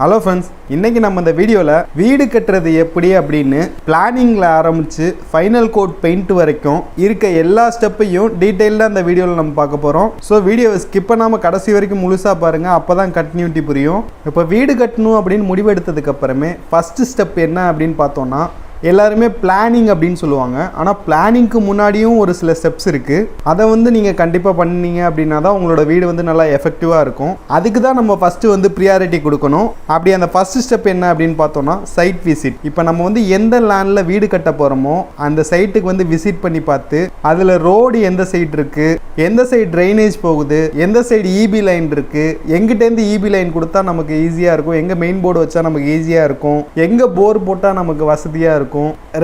Hello friends, இன்றைக்கி நம்ம இந்த வீடியோவில் வீடு கட்டுறது எப்படி அப்படின்னு பிளானிங்கில் ஆரம்பித்து ஃபைனல் கோட் பெயிண்ட் வரைக்கும் இருக்க எல்லா ஸ்டெப்பையும் டீட்டெயில்டாக அந்த வீடியோவில் நம்ம பார்க்க போகிறோம். ஸோ வீடியோவை ஸ்கிப் பண்ணாமல் கடைசி வரைக்கும் முழுசாக பாருங்கள், அப்போ தான் கண்டினியூட்டி புரியும். இப்போ வீடு கட்டணும் அப்படின்னு முடிவெடுத்ததுக்கப்புறமே ஃபஸ்ட்டு ஸ்டெப் என்ன அப்படின்னு பார்த்தோன்னா எல்லாருமே பிளானிங் அப்படின்னு சொல்லுவாங்க. ஆனால் பிளானிங்க்கு முன்னாடியும் ஒரு சில ஸ்டெப்ஸ் இருக்குது. அதை நீங்கள் கண்டிப்பாக பண்ணீங்க அப்படின்னா தான் உங்களோட வீடு நல்லா எஃபெக்டிவாக இருக்கும். அதுக்கு தான் நம்ம ஃபஸ்ட்டு ப்ரியாரிட்டி கொடுக்கணும். அப்படி அந்த ஃபஸ்ட்டு ஸ்டெப் என்ன அப்படின்னு பார்த்தோன்னா சைட் விசிட். இப்போ நம்ம எந்த லேண்டில் வீடு கட்ட போகிறோமோ அந்த சைட்டுக்கு விசிட் பண்ணி பார்த்து அதில் ரோடு எந்த சைடு இருக்குது, எந்த சைடு ட்ரைனேஜ் போகுது, எந்த சைடு இபி லைன் இருக்குது, எங்கிட்டேருந்து இபி லைன் கொடுத்தா நமக்கு ஈஸியாக இருக்கும், எங்கே மெயின் போர்டு வச்சா நமக்கு ஈஸியாக இருக்கும், எங்கே போர் போட்டால் நமக்கு வசதியாக இருக்கும்,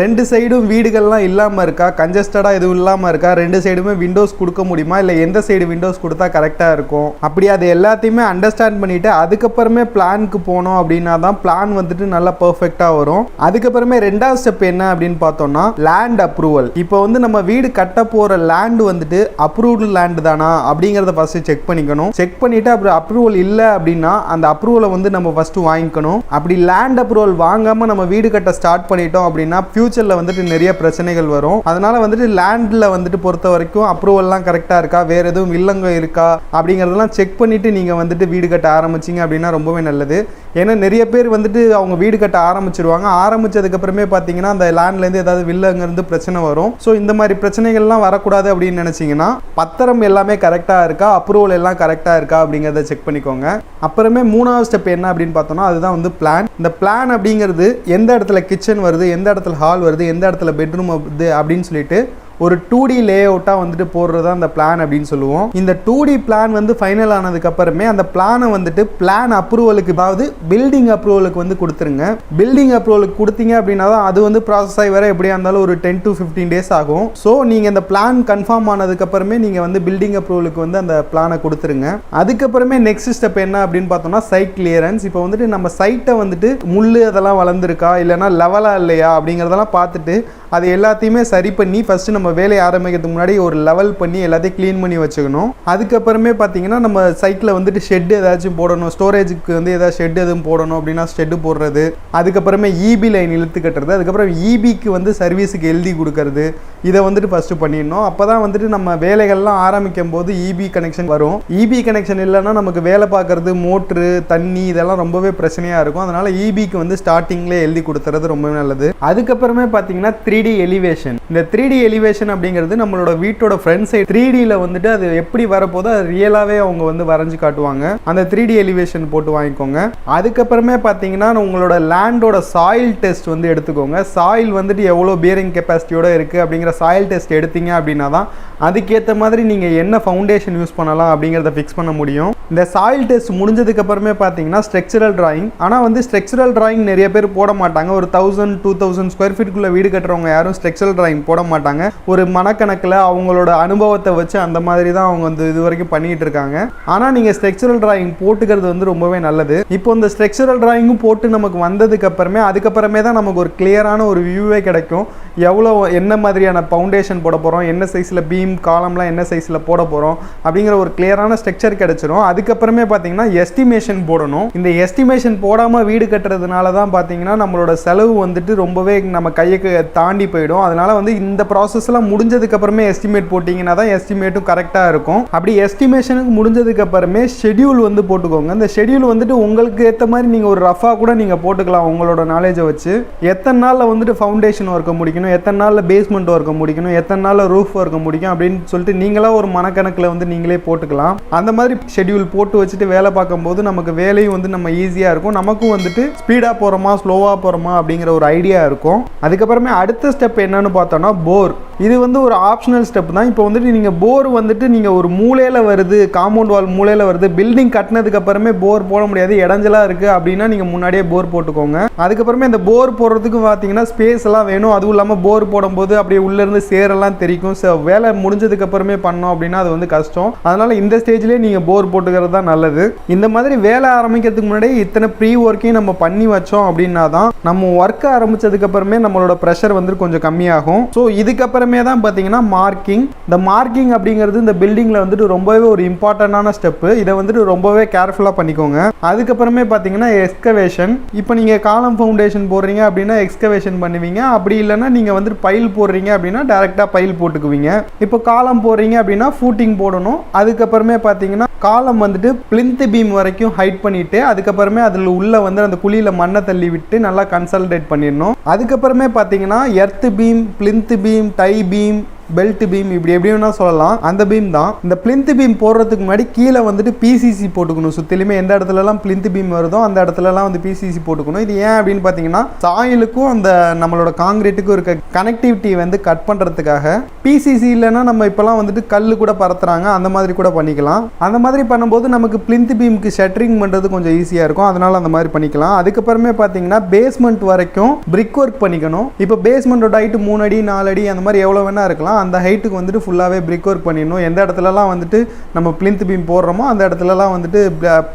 ரெண்டு சைடும் வீடுகள்லாம் இல்லாமல் இருக்கா, கன்ஜஸ்டடாக எதுவும் இல்லாமல் இருக்கா, ரெண்டு சைடுமே விண்டோஸ் கொடுக்க முடியுமா, இல்லை எந்த சைடு விண்டோஸ் கொடுத்தா கரெக்டாக இருக்கும், அப்படி அது எல்லாத்தையுமே அண்டர்ஸ்டாண்ட் பண்ணிவிட்டு அதுக்கப்புறமே பிளானுக்கு போனோம் அப்படின்னா தான் பிளான் நல்லா பர்ஃபெக்டாக வரும். அதுக்கப்புறமே ரெண்டாவது ஸ்டெப் என்ன அப்படின்னு பார்த்தோம்னா லேண்ட் அப்ரூவல். இப்போ நம்ம வீடு கட்ட போகிற லேண்டு அப்ரூவ்டு லேண்டு தானா அப்படிங்கிறத ஃபஸ்ட்டு செக் பண்ணிக்கணும். செக் பண்ணிவிட்டு அப்புறம் அப்ரூவல் இல்லை அப்படின்னா அந்த அப்ரூவலை நம்ம ஃபஸ்ட்டு வாங்கிக்கணும். அப்படி லேண்ட் அப்ரூவல் வாங்காமல் நம்ம வீடு கட்ட ஸ்டார்ட் பண்ணிட்டோம் அப்படின்னா ஃபியூச்சரில் நிறைய பிரச்சனைகள் வரும். அதனால லேண்டில் பொறுத்த வரைக்கும் அப்ரூவல்லாம் கரெக்டாக இருக்கா, வேறு எதுவும் இல்லங்க இருக்கா அப்படிங்கிறதெல்லாம் செக் பண்ணிவிட்டு நீங்கள் வீடு கட்ட ஆரம்பிச்சிங்க அப்படின்னா ரொம்பவே நல்லது. ஏன்னா நிறைய பேர் அவங்க வீடு கட்ட ஆரம்பிச்சிருவாங்க. ஆரம்பித்ததுக்கப்புறமே பார்த்தீங்கன்னா அந்த லேண்ட்லேருந்து ஏதாவது வில்லங்கிருந்து பிரச்சனை வரும். ஸோ இந்த மாதிரி பிரச்சனைகள்லாம் வரக்கூடாது அப்படின்னு நினச்சிங்கன்னா பத்திரம் எல்லாமே கரெக்டாக இருக்கா, அப்ரூவல் எல்லாம் கரெக்டாக இருக்கா அப்படிங்கிறத செக் பண்ணிக்கோங்க. அப்புறமே மூணாவது ஸ்டெப் என்ன அப்படின்னு பார்த்தோம்னா அதுதான் பிளான். இந்த பிளான் அப்படிங்கிறது எந்த இடத்துல கிச்சன் வருது, எந்த இடத்துல ஹால் வருது, எந்த இடத்துல பெட்ரூம் வருது அப்படின்னு சொல்லிட்டு ஒரு 2D லே அவுட்டாக போடுறது தான் அந்த பிளான் அப்படின்னு சொல்லுவோம். இந்த 2D பிளான் ஃபைனல் ஆனதுக்கு அப்புறமே அந்த பிளானை பிளான் அப்ரூவலுக்கு, அதாவது பில்டிங் அப்ரூவலுக்கு கொடுத்துருங்க. பில்டிங் அப்ரூவலுக்கு கொடுத்தீங்க அப்படின்னா தான் அது ப்ராசஸ் ஆகி வர எப்படியா இருந்தாலும் ஒரு 10 to 15 days ஆகும். ஸோ நீங்கள் இந்த பிளான் கன்ஃபார்ம் ஆனதுக்கு அப்புறமே நீங்கள் பில்டிங் அப்ரூவலுக்கு அந்த பிளானை கொடுத்துருங்க. அதுக்கப்புறமே நெக்ஸ்ட் ஸ்டெப் என்ன அப்படின்னு பார்த்தோம்னா சைட் கிளியரன்ஸ். இப்போ நம்ம சைட்டை முள் அதெல்லாம் வளர்ந்துருக்கா இல்லைன்னா லெவலா இல்லையா அப்படிங்கிறதெல்லாம் பார்த்துட்டு அது எல்லாத்தையுமே சரி பண்ணி ஃபஸ்ட்டு நம்ம வேலையை ஆரம்பிக்கிறதுக்கு முன்னாடி ஒரு லெவல் பண்ணி எல்லாத்தையும் க்ளீன் பண்ணி வச்சுக்கணும். அதுக்கப்புறமே பார்த்தீங்கன்னா நம்ம சைட்டில் ஷெட் ஏதாச்சும் போடணும், ஸ்டோரேஜுக்கு ஏதாவது ஷெட் எதுவும் போடணும் அப்படின்னா ஷெட்டு போடுறது, அதுக்கப்புறமே இபி லைன் இழுத்து கட்டுறது, அதுக்கப்புறம் இபிக்கு சர்வீஸுக்கு எழுதி கொடுக்கறது, இதை ஃபஸ்ட்டு பண்ணிடணும். அப்போ தான் நம்ம வேலைகள்லாம் ஆரம்பிக்கும் போது இபி கனெக்ஷன் வரும். இபி கனெக்ஷன் இல்லைன்னா நமக்கு வேலை பார்க்குறது, மோட்ரு, தண்ணி இதெல்லாம் ரொம்பவே பிரச்சனையாக இருக்கும். அதனால் இபிக்கு ஸ்டார்டிங்லேயே எழுதி கொடுத்துறது ரொம்பவே நல்லது. அதுக்கப்புறமே பார்த்தீங்கன்னா 3D எலிவேஷன். இந்த 3D எலிவேஷன் அப்படிங்கிறது நம்மளோட வீட்டோட ஃப்ரண்ட் சைடு 3Dல அது எப்படி வரப்போதோ அது ரியலாகவே அவங்க வரைஞ்சு காட்டுவாங்க. அந்த 3D எலிவேஷன் போட்டு வாங்கிக்கோங்க. அதுக்கப்புறமே பார்த்தீங்கன்னா உங்களோட லேண்டோட சாயில் டெஸ்ட் எடுத்துக்கோங்க. சாயில் எவ்வளோ பியரிங் கெப்பாசிட்டியோட இருக்குது அப்படிங்கிற சாயில் டெஸ்ட் எடுத்தீங்க அப்படின்னா தான் அதுக்கேற்ற மாதிரி நீங்கள் என்ன ஃபவுண்டேஷன் யூஸ் பண்ணலாம் அப்படிங்கிறத ஃபிக்ஸ் பண்ண முடியும். இந்த சாயில் டெஸ்ட் முடிஞ்சதுக்கு அப்புறமே பார்த்தீங்கன்னா ஸ்ட்ரக்சரல் டிராயிங். ஆனால் ஸ்ட்ரக்சரல் டிராயிங் நிறைய பேர் போட மாட்டாங்க. ஒரு 1000-2000 ஸ்கொயர் ஃபீட்டுக்குள்ளே வீடு கட்டுறவங்க யாரும் ஸ்ட்ரக்சரல் டிராயிங் போட மாட்டாங்க. ஒரு மனக்கணக்கில் அவங்களோட அனுபவத்தை வச்சு அந்த மாதிரி தான் அவங்க இது வரைக்கும் பண்ணிட்டு இருக்காங்க. ஆனால் நீங்கள் ஸ்ட்ரக்சரல் டிராயிங் போட்டுக்கிறது ரொம்பவே நல்லது. இப்போ இந்த ஸ்ட்ரக்சரல் டிராயிங்கும் போட்டு நமக்கு வந்ததுக்கு அதுக்கப்புறமே தான் நமக்கு ஒரு கிளியரான ஒரு வியூவே கிடைக்கும். எவ்வளோ என்ன மாதிரியான ஃபவுண்டேஷன் போட போகிறோம், என்ன சைஸில் பீம் காலம்லாம் என்ன சைஸில் போட போகிறோம் அப்படிங்கிற ஒரு கிளியரான ஸ்ட்ரக்சர் கிடைச்சிரும். அதுக்கப்புறமே பார்த்தீங்கன்னா எஸ்டிமேஷன் போடணும். இந்த எஸ்டிமேஷன் போடாமல் வீடு கட்டுறதுனால தான் பார்த்தீங்கன்னா நம்மளோட செலவு ரொம்பவே நம்ம கையை தாண்டி போயிடும். அதனால இந்த ப்ராசஸ்லாம் முடிஞ்சதுக்கு அப்புறமே எஸ்டிமேட் போட்டிங்கன்னா தான் எஸ்டிமேட்டும் கரெக்டாக இருக்கும். அப்படி எஸ்டிமேஷனுக்கு முடிஞ்சதுக்கு அப்புறமே ஷெட்யூல் போட்டுக்கோங்க. இந்த ஷெட்யூல் உங்களுக்கு ஏற்ற மாதிரி நீங்கள் ஒரு ரஃபாக கூட நீங்கள் போட்டுக்கலாம். உங்களோட நாலேஜை வச்சு எத்தனை நாளில் ஃபவுண்டேஷன் ஒர்க்கை முடிக்கணும், எத்தனை நாளில் பேஸ்மெண்ட் ஒர்க்கை முடிக்கணும், எத்தனை நாளில் ரூஃப் ஒர்க்கை முடிக்கும் அப்படின்னு சொல்லிட்டு நீங்களாக ஒரு மனக்கணக்கில் நீங்களே போட்டுக்கலாம். அந்த மாதிரி ஷெட்யூல் போட்டு வச்சுட்டு வேலை பார்க்கும்போது நமக்கு வேலையும் நம்ம ஈஸியாக இருக்கும். நமக்கும் ஸ்பீடாக போகிறோமா ஸ்லோவாக போகிறோமா அப்படிங்கிற ஒரு ஐடியா இருக்கும். அதுக்கப்புறமே அடுத்த ஸ்டெப் என்னன்னு பார்த்தோம்னா போர். இது ஒரு ஆப்ஷனல் ஸ்டெப் தான். இப்போ நீங்கள் போர் நீங்கள் ஒரு மூலையில் வருது, காம்பவுண்ட் வால் மூலையில் வருது, பில்டிங் கட்டினதுக்கு அப்புறமே போர் போட முடியாது, இடைஞ்சலாக இருக்குது அப்படின்னா நீங்கள் முன்னாடியே போர் போட்டுக்கோங்க. அதுக்கப்புறமே இந்த போர் போடுறதுக்கு பார்த்தீங்கன்னா ஸ்பேஸ் எல்லாம் வேணும். அதுவும் இல்லாமல் போர் போடும்போது அப்படியே உள்ளேருந்து சேரெல்லாம் தெரிக்கும். வேலை முடிஞ்சதுக்கு அப்புறமே பண்ணோம் அப்படின்னா அது கஷ்டம். அதனால இந்த ஸ்டேஜ்லேயே நீங்கள் போர் போட்டுக்கிறது தான் நல்லது. இந்த மாதிரி வேலை ஆரம்பிக்கிறதுக்கு முன்னாடி இத்தனை ப்ரீ ஒர்க்கையும் நம்ம பண்ணி வச்சோம் அப்படின்னா தான் நம்ம ஒர்க் ஆரம்பிச்சதுக்கு அப்புறமே நம்மளோட ப்ரெஷர் கொஞ்சம் கம்மியாகும். ஸோ இதுக்கப்புறமே அதுக்கப்புறமே தான் பார்த்தீங்கன்னா மார்க்கிங். இந்த மார்க்கிங் அப்படிங்கிறது இந்த பில்டிங்கில் வந்துட்டு ரொம்பவே ஒரு இம்பார்ட்டண்டான ஸ்டெப்பு. இதை வந்துட்டு ரொம்பவே கேர்ஃபுல்லாக பண்ணிக்கோங்க. அதுக்கப்புறமே பார்த்தீங்கன்னா எக்ஸ்கவேஷன். இப்போ நீங்கள் காலம் ஃபவுண்டேஷன் போடுறீங்க அப்படின்னா எக்ஸ்கவேஷன் பண்ணுவீங்க. அப்படி இல்லைன்னா நீங்கள் வந்துட்டு பைல் போடுறீங்க அப்படின்னா டேரெக்டாக பைல் போட்டுக்குவீங்க. இப்போ காலம் போடுறீங்க அப்படின்னா ஃபூட்டிங் போடணும். அதுக்கப்புறமே பார்த்தீங்கன்னா காலம் வந்துட்டு பிளிந்த் பீம் வரைக்கும் ஹைட் பண்ணிட்டு அதுக்கப்புறமே அதில் உள்ள வந்து அந்த குழியில் மண்ணை தள்ளி விட்டு நல்லா கன்சல்டேட் பண்ணிடணும். அதுக்கப்புறமே பார்த்தீங்கன்னா earth beam, plinth beam, tie beam, belt beam, இப்படி எப்படி வேணா சொல்லலாம். அந்த பீம் தான். இந்த பிளிந்த் பீம் போடுறதுக்கு முன்னாடி கீழே வந்துட்டு பிசிசி போட்டுக்கணும். சுற்றிலுமே எந்த இடத்துலலாம் பிளிந்த் பீம் வருதோ அந்த இடத்துலலாம் வந்து பிசிசி போட்டுக்கணும். இது ஏன் அப்படின்னு பார்த்தீங்கன்னா சாயிலுக்கும் அந்த நம்மளோட காங்கிரீட்டுக்கும் இருக்க கனெக்டிவிட்டி வந்து கட் பண்ணுறதுக்காக. பிசிசி இல்லைன்னா நம்ம இப்போலாம் வந்துட்டு கல் கூட பரத்துறாங்க, அந்த மாதிரி கூட பண்ணிக்கலாம். அந்த மாதிரி பண்ணும்போது நமக்கு பிளிந்த் பீமுக்கு ஷட்டரிங் பண்ணுறது கொஞ்சம் ஈஸியாக இருக்கும். அதனால அந்த மாதிரி பண்ணிக்கலாம். அதுக்கப்புறமே பார்த்தீங்கன்னா பேஸ்மெண்ட் வரைக்கும் பிரிக் ஒர்க் பண்ணிக்கணும். இப்போ பேஸ்மெண்ட்டோட ஹைட்டு 3 அடி 4 அடி அந்த மாதிரி எவ்வளோ வேணா இருக்கலாம். அந்த ஹைட்டுக்கு வந்துட்டு ஃபுல்லாகவே பிரிக் ஒர்க் பண்ணிடணும். எந்த இடத்துலலாம் வந்துட்டு நம்ம பிளிந்த் பீம் போடுறோமோ அந்த இடத்துலலாம் வந்துட்டு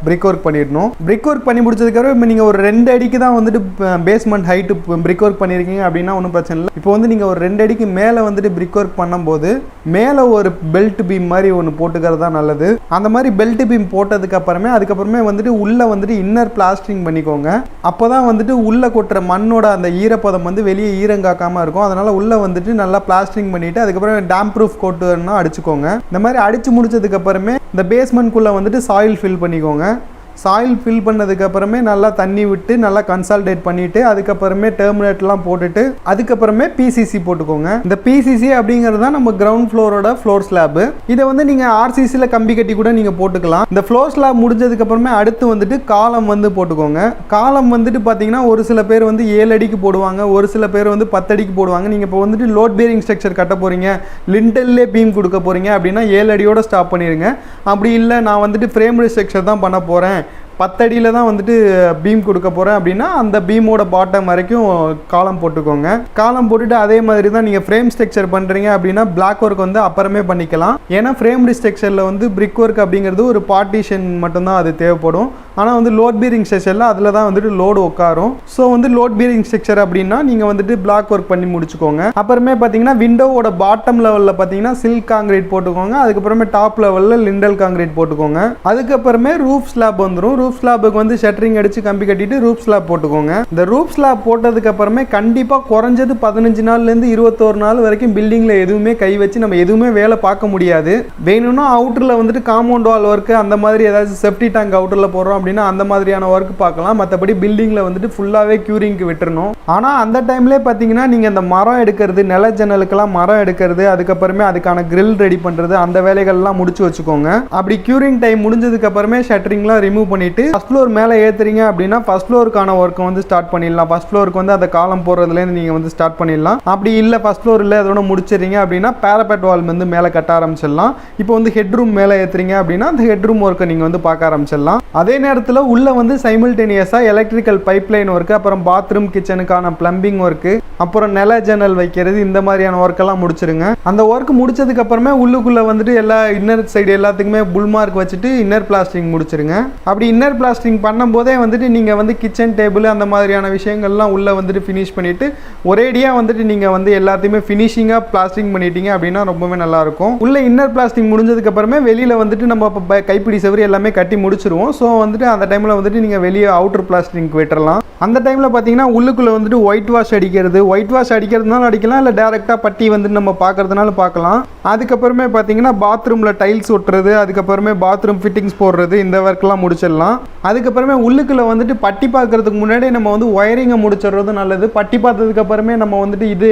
பிரிக் ஒர்க் பண்ணிடணும். பிரிக் ஒர்க் பண்ணி முடிச்சதுக்கப்புறம் இப்போ நீங்கள் ஒரு 2 அடிக்கு தான் வந்துட்டு பேஸ்மெண்ட் ஹைட்டு பிரிக் ஒர்க் பண்ணியிருக்கீங்க அப்படின்னா ஒன்றும் பிரச்சனை இல்லை. இப்போ வந்து நீங்கள் ஒரு 2 அடிக்கு மேலே வந்துட்டு பிரிக் ஒர்க் பண்ணும்போது மேலே ஒரு பெல்ட் பீம் மாதிரி ஒன்று போட்டுக்கிறது தான் நல்லது. அந்த மாதிரி பெல்ட் பீம் போட்டதுக்கு அதுக்கப்புறமே வந்துட்டு உள்ளே வந்துட்டு இன்னர் பிளாஸ்டரிங் பண்ணிக்கோங்க. அப்போ தான் வந்துட்டு உள்ளே கொட்டுற மண்ணோட அந்த ஈரப்பதம் வந்து வெளியே ஈரங்காக்காமல் இருக்கும். அதனால் உள்ளே வந்துட்டு நல்லா பிளாஸ்டரிங் பண்ணிவிட்டு அதுக்கப்புறம் டேம்ப் ப்ரூஃப் கோட்டுன்னா அடிச்சுக்கோங்க. இந்த மாதிரி அடிச்சு முடிச்சதுக்கு அப்புறமே இந்த பேஸ்மெண்ட்குள்ளே வந்துட்டு சாயில் ஃபில் பண்ணிக்கோங்க. சாயில் ஃபில் பண்ணதுக்கப்புறமே நல்லா தண்ணி விட்டு நல்லா கன்சால்டேட் பண்ணிவிட்டு அதுக்கப்புறமே டெர்மினேட்லாம் போட்டுட்டு அதுக்கப்புறமே பிசிசி போட்டுக்கோங்க. இந்த பிசிசி அப்படிங்கிறது தான் நம்ம கிரவுண்ட் ஃப்ளோரோட ஃப்ளோர் ஸ்லாப். இதை வந்து நீங்கள் ஆர்சிசியில் கம்பி கட்டி கூட நீங்கள் போட்டுக்கலாம். இந்த ஃப்ளோர் ஸ்லாப் முடிஞ்சதுக்கப்புறமே அடுத்து வந்துட்டு காலம் வந்து போட்டுக்கோங்க. காலம் வந்துட்டு பார்த்தீங்கன்னா ஒரு சில பேர் வந்து 7 அடிக்கு போடுவாங்க, ஒரு சில பேர் வந்து 10 அடிக்கு போடுவாங்க. நீங்கள் இப்போ வந்துட்டு லோட் பேரிங் ஸ்ட்ரக்சர் கட்ட போகிறீங்க, லிண்டல்லே பீம் கொடுக்க போகிறீங்க அப்படின்னா 7 அடியோட ஸ்டாப் பண்ணிடுங்க. அப்படி இல்லை நான் வந்துட்டு ஃப்ரேம்டு ஸ்ட்ரக்சர் தான் பண்ண போகிறேன், 10 அடியில் தான் வந்துட்டு பீம் கொடுக்க போகிறேன் அப்படின்னா அந்த பீமோட பாட்டம் வரைக்கும் காலம் போட்டுக்கோங்க. காலம் போட்டுட்டு அதே மாதிரி தான் நீங்கள் ஃப்ரேம் ஸ்ட்ரக்சர் பண்ணுறீங்க அப்படின்னா பிளாக் ஒர்க் வந்து அப்புறமே பண்ணிக்கலாம். ஏன்னா ஃப்ரேம்டு ஸ்ட்ரக்சரில் வந்து பிரிக் ஒர்க் அப்படிங்கிறது ஒரு பார்ட்டிஷன் மட்டும்தான் அது தேவைப்படும். ஆனால் வந்து லோட் பீரிங் ஸ்ட்ரக்சரில் அதில் தான் வந்துட்டு லோடு உட்காரும். ஸோ வந்து லோட் பீரிங் ஸ்ட்ரக்சர் அப்படின்னா நீங்கள் வந்துட்டு பிளாக் ஒர்க் பண்ணி முடிச்சுக்கோங்க. அப்புறமே பார்த்தீங்கன்னா விண்டோவோட பாட்டம் லெவலில் பார்த்தீங்கன்னா சில்க் காங்கிரீட் போட்டுக்கோங்க. அதுக்கப்புறமே டாப் லெவலில் லிண்டல் காங்கிரீட் போட்டுக்கோங்க. அதுக்கப்புறமே ரூஃப் ஸ்லாப் வந்துடும். ரூஃப் ஸ்லாபுக்கு வந்து ஷட்டரிங் அடிச்சு கம்பி கட்டிட்டு ரூஃப் ஸ்லாப் போட்டுக்கோங்க. இந்த ரூஃப் ஸ்லாப் போட்டதுக்கு அப்புறமே கண்டிப்பாக குறைஞ்சது 15 நாள்லேருந்து 21 நாள் வரைக்கும் பில்டிங்கில் எதுவுமே கை வச்சு நம்ம எதுவுமே வேலை பார்க்க முடியாது. வேணும்னா அவுட்டரில் வந்துட்டு காம்பவுண்ட் வால் ஒர்க்கு அந்த மாதிரி ஏதாச்சும் செப்டி டேங்க் அவுட்டரில் போடுறோம் அப்படின்னா அந்த மாதிரியான ஒர்க் பார்க்கலாம். மற்றபடி பில்டிங்கில் வந்துட்டு ஃபுல்லாகவே க்யூரிங்க்கு விட்டுறணும். ஆனால் அந்த டைம்லேயே பார்த்தீங்கன்னா நீங்கள் அந்த மரம் எடுக்கிறது, நில ஜன்னலுக்கெல்லாம் மரம் எடுக்கிறது, அதுக்கப்புறமே அதுக்கான கிரில் ரெடி பண்ணுறது, அந்த வேலைகள்லாம் முடிச்சு வச்சுக்கோங்க. அப்படி க்யூரிங் டைம் முடிஞ்சதுக்கு அப்புறமே ஷட்டரிங்லாம் ரிமூவ் பண்ணிட்டு ஃபர்ஸ்ட் ஃப்ளோர் மேலே ஏற்றுறீங்க அப்படின்னா ஃபர்ஸ்ட் ஃப்ளோருக்கான ஒர்க்கை வந்து ஸ்டார்ட் பண்ணிடலாம். ஃபர்ஸ்ட் ஃப்ளோருக்கு வந்து அந்த காலம் போடுறதுலேருந்து நீங்கள் வந்து ஸ்டார்ட் பண்ணிடலாம். அப்படி இல்லை ஃபர்ஸ்ட் ஃப்ளோர் இல்லை அதோட முடிச்சிடுறீங்க அப்படின்னா பேரபெட் வால் வந்து மேலே கட்ட ஆரம்பிச்சிடலாம். இப்போ வந்து ஹெட்ரூம் மேலே ஏற்றுறீங்க அப்படின்னா அந்த ஹெட்ரூம் ஒர்க்கை நீங்கள் வந்து பார்க்க ஆரம்பிச்சிடலாம். அதே நேரத்தில் உள்ள வந்து சைமல்டேனியஸாக எலக்ட்ரிக்கல் பைப்லைன் ஒர்க்கு, அப்புறம் பாத்ரூம் கிச்சனுக்கான பிளம்பிங் ஒர்க்கு, அப்புறம் நில ஜன்னல் வைக்கிறது, இந்த மாதிரியான ஒர்க்கெல்லாம் முடிச்சிருங்க. அந்த ஒர்க் முடிச்சதுக்கு அப்புறமே உள்ளுக்குள்ளே வந்துட்டு எல்லா இன்னர் சைடு எல்லாத்துக்குமே புல்மார்க் வச்சுட்டு இன்னர் பிளாஸ்டரிங் முடிச்சிருங்க. அப்படி இன்னர் பிளாஸ்டரிங் பண்ணும்போதே வந்துட்டு நீங்கள் வந்து கிச்சன் டேபிள் அந்த மாதிரியான விஷயங்கள்லாம் உள்ளே வந்துட்டு ஃபினிஷ் பண்ணிவிட்டு ஒரேடியாக வந்துட்டு நீங்கள் வந்து எல்லாத்தையுமே ஃபினிஷிங்காக பிளாஸ்டரிங் பண்ணிட்டீங்க அப்படின்னா ரொம்பவே நல்லாயிருக்கும். உள்ளே இன்னர் பிளாஸ்டரிங் முடிஞ்சதுக்கு அப்புறமே வெளியில் வந்துட்டு நம்ம கைப்பிடி செவரு எல்லாமே கட்டி முடிச்சிருவோம். ஸோ வந்துட்டு அந்த டைமில் வந்துட்டு நீங்கள் வெளியே அவுட்டர் பிளாஸ்டரிங்க்கு விட்டுறலாம். அந்த டைமில் பார்த்தீங்கன்னா உள்ளுக்குள்ளே வந்துட்டு ஒயிட் வாஷ் அடிக்கிறது, ஒயிட் வாஷ் அடிக்கிறதுனால அடிக்கலாம், இல்லை டேரெக்டாக பட்டி வந்துட்டு நம்ம பார்க்கறதுனால பார்க்கலாம். அதுக்கப்புறமே பார்த்தீங்கன்னா பாத்ரூமில் டைல்ஸ் ஒட்டுறது, அதுக்கப்புறமே பாத்ரூம் ஃபிட்டிங்ஸ் போடுறது, இந்த ஒர்க்லாம் முடிச்சிடலாம். அதுக்கப்புறமே உள்ளுக்குள்ளே வந்துட்டு பட்டி பார்க்கறதுக்கு முன்னாடி நம்ம வந்து ஒயரிங்கை முடிச்சிடுறது நல்லது. பட்டி பார்த்ததுக்கு அப்புறமே நம்ம வந்துட்டு இது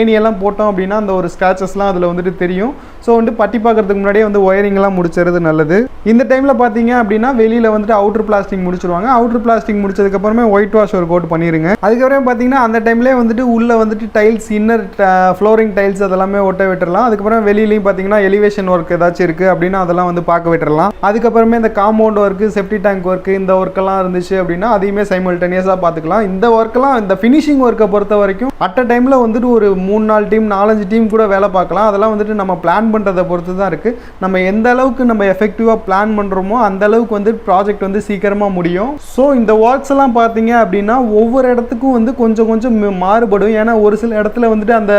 ஏணியெல்லாம் போட்டோம் அப்படின்னா அந்த ஒரு ஸ்க்ராச்சஸ்லாம் அதில் வந்துட்டு தெரியும். ஸோ வந்துட்டு பட்டி பார்க்கறதுக்கு முன்னாடியே வந்து ஒயரிங்லாம் முடிச்சிடுறது நல்லது. இந்த டைமில் பார்த்தீங்க அப்படின்னா வெளியில் வந்துட்டு அவுட்டர் பிளாஸ்டிங் முடிச்சிருவாங்க. அவுட்டர் பிளாஸ்டிங் முடிச்சதுக்கப்புறமே ஒயிட் வாஷ் ஒரு கோட் பண்ணிடுங்க. அதுக்கப்புறம் பார்த்தீங்கன்னா அந்த டைம்லேயே வந்துட்டு உள்ளே வந்துட்டு டைல்ஸ், இன்னர் ஃப்ளோரிங் டைல்ஸ் அதெல்லாமே ஒட்ட விட்டுறலாம். அதுக்கப்புறம் வெளியிலையும் பார்த்தீங்கன்னா எலிவேஷன் ஒர்க் ஏதாச்சும் இருக்குது அப்படின்னா அதெல்லாம் வந்து பார்க்க விட்டுறலாம். அதுக்கப்புறமே இந்த காம்பவுண்ட் ஒர்க்கு, செப்டி டேங்க் ஒர்க்கு இந்த ஒர்க்கெல்லாம் இருந்துச்சு அப்படின்னா அதையுமே சைமல்டேனியஸாக பார்த்துக்கலாம். இந்த ஒர்க்கெல்லாம் இந்த ஃபினிஷிங் ஒர்க்கை பொறுத்த வரைக்கும் அட் அ டைமில் வந்துட்டு ஒரு 3-4 டீம் 4-5 டீம் கூட வேலை பார்க்கலாம். அதெல்லாம் வந்துட்டு நம்ம பிளான் பண்ணுறதை பொறுத்து தான் இருக்குது. நம்ம எந்த அளவுக்கு நம்ம எஃபெக்டிவாக பிளான் பண்ணுறோமோ அந்த அளவுக்கு வந்து ப்ராஜெக்ட் வந்து சீக்கிரமாக முடியும். ஸோ இந்த ஒர்க்ஸ் எல்லாம் பார்த்தீங்க அப்படின்னா ஒவ்வொரு இடத்துக்கும் வந்து கொஞ்சம் கொஞ்சம் மாறுபடும். ஏன்னா ஒரு சில இடத்துல வந்துட்டு அந்த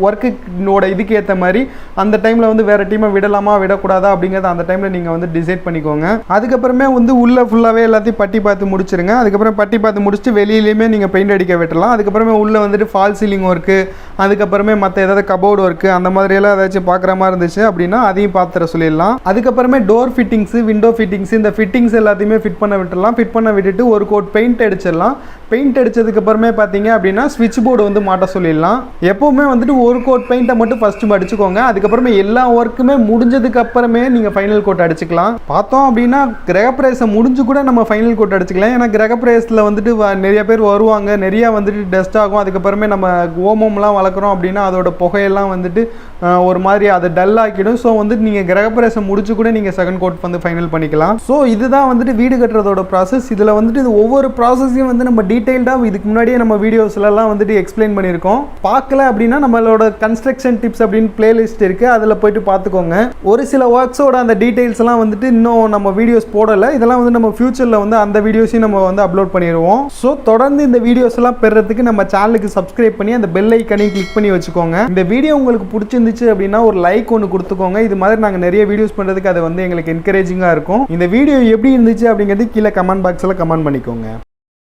ஒர்க்குனோட இதுக்கு ஏற்ற மாதிரி அந்த டைமில் வந்து வேறு டீமை விடலாமா விடக்கூடாதா அப்படிங்கிறத அந்த டைமில் நீங்கள் வந்து டிசைட் பண்ணிக்கோங்க. அதுக்கப்புறமே வந்து உள்ளே ஃபுல்லாகவே எல்லாத்தையும் பட்டி பார்த்து முடிச்சிருங்க. அதுக்கப்புறம் பட்டி பார்த்து முடிச்சுட்டு வெளியிலையுமே நீங்கள் பெயிண்ட் அடிக்க விட்டுலாம். அதுக்கப்புறமே உள்ளே வந்துட்டு ஃபால் சீலிங் ஒர்க்கு, அதுக்கப்புறமே மற்ற ஏதாவது கபோர்டு ஒர்க்கு அந்த மாதிரியெல்லாம் ஏதாச்சும் பார்க்குற மாதிரி இருந்துச்சு அப்படின்னா அதையும் பார்த்துற சொல்லிடலாம். அதுக்கப்புறமே டோர் ஃபிட்டிங்ஸு, விண்டோ ஃபிட்டிங்ஸ், இந்த ஃபிட்டிங்ஸ் எல்லாத்தையுமே ஃபிட் பண்ண விட்டுடலாம். ஃபிட் பண்ண விட்டுட்டு ஒரு கோட் பெயிண்ட் அடிச்சிடலாம். பெயிண்ட் அடிச்சதுக்கப்புறமே பார்த்தீங்க அப்படின்னா ஸ்விட்ச் போர்டு வந்து மாட்ட சொல்லிடலாம். எப்போவுமே வந்துட்டு ஒரு கோட் பெயிண்ட்டை மட்டும் ஃபஸ்ட்டு அடிச்சுக்கோங்க. அதுக்கப்புறமே எல்லா ஒர்க்குமே முடிஞ்சதுக்கு அப்புறமே நீங்கள் ஃபைனல் கோட் அடிச்சுக்கலாம். பார்த்தோம் அப்படின்னா கிரகப்பிரவேசம் முடிஞ்சு கூட நம்ம ஃபைனல் கோட் அடிச்சுக்கலாம். ஏன்னா கிரகப்பிரவேசத்தில் வந்துட்டு நிறைய பேர் வருவாங்க, நிறையா வந்துட்டு டஸ்ட் ஆகும். அதுக்கப்புறமே நம்ம ஓமம்லாம் வளர்க்குறோம் அப்படின்னா அதோட புகையெல்லாம் வந்துட்டு ஒரு மாதிரி அதை டல் ஆக்கிடும். ஸோ வந்துட்டு நீங்கள் கிரகப்பிரவேசம் முடிச்சு கூட நீங்கள் செகண்ட் கோட் வந்து ஃபைனல் பண்ணிக்கலாம். ஸோ இதுதான் வந்துட்டு வீடு கட்டுறதோட ப்ராசஸ். இதில் வந்துட்டு இது ஒவ்வொரு ப்ராசஸையும் வந்து நம்ம டீட்டெயில்டாக இதுக்கு முன்னாடியே நம்ம வீடியோஸ்லாம் வந்துட்டு எக்ஸ்பிளைன் பண்ணியிருக்கோம். பார்க்கல அப்படின்னா நம்மளோட கன்ஸ்ட்ரக்ஷன் டிப்ஸ் அப்படின்னு பிளேலிஸ்ட் இருக்குது, அதில் போயிட்டு பார்த்துக்கோங்க. ஒரு சில ஒர்க்ஸோட அந்த டீட்டெயில்ஸ் எல்லாம் வந்துட்டு இன்னும் நம்ம வீடியோஸ் போடலை. இதெல்லாம் வந்து நம்ம ஃபியூச்சரில் வந்து அந்த வீடியோஸையும் நம்ம வந்து அப்லோட் பண்ணிடுவோம். ஸோ தொடர்ந்து இந்த வீடியோஸ் எல்லாம் பெறதுக்கு நம்ம சேனலுக்கு சப்ஸ்கிரைப் பண்ணி அந்த பெல் ஐக்கனையும் கிளிக் பண்ணி வச்சுக்கோங்க. இந்த வீடியோ உங்களுக்கு பிடிச்சிருந்துச்சு அப்படின்னா ஒரு லைக் ஒன்று கொடுத்துக்கோங்க. இது மாதிரி நாங்கள் நிறைய வீடியோஸ் பண்ணுறதுக்கு அது வந்து எங்களுக்கு என்கரேஜிங்காக இருக்கும். இந்த வீடியோ எப்படி இருந்துச்சு அப்படிங்கிறது கீழே கமெண்ட் பாக்ஸில் கமெண்ட் பண்ணிக்கோங்க.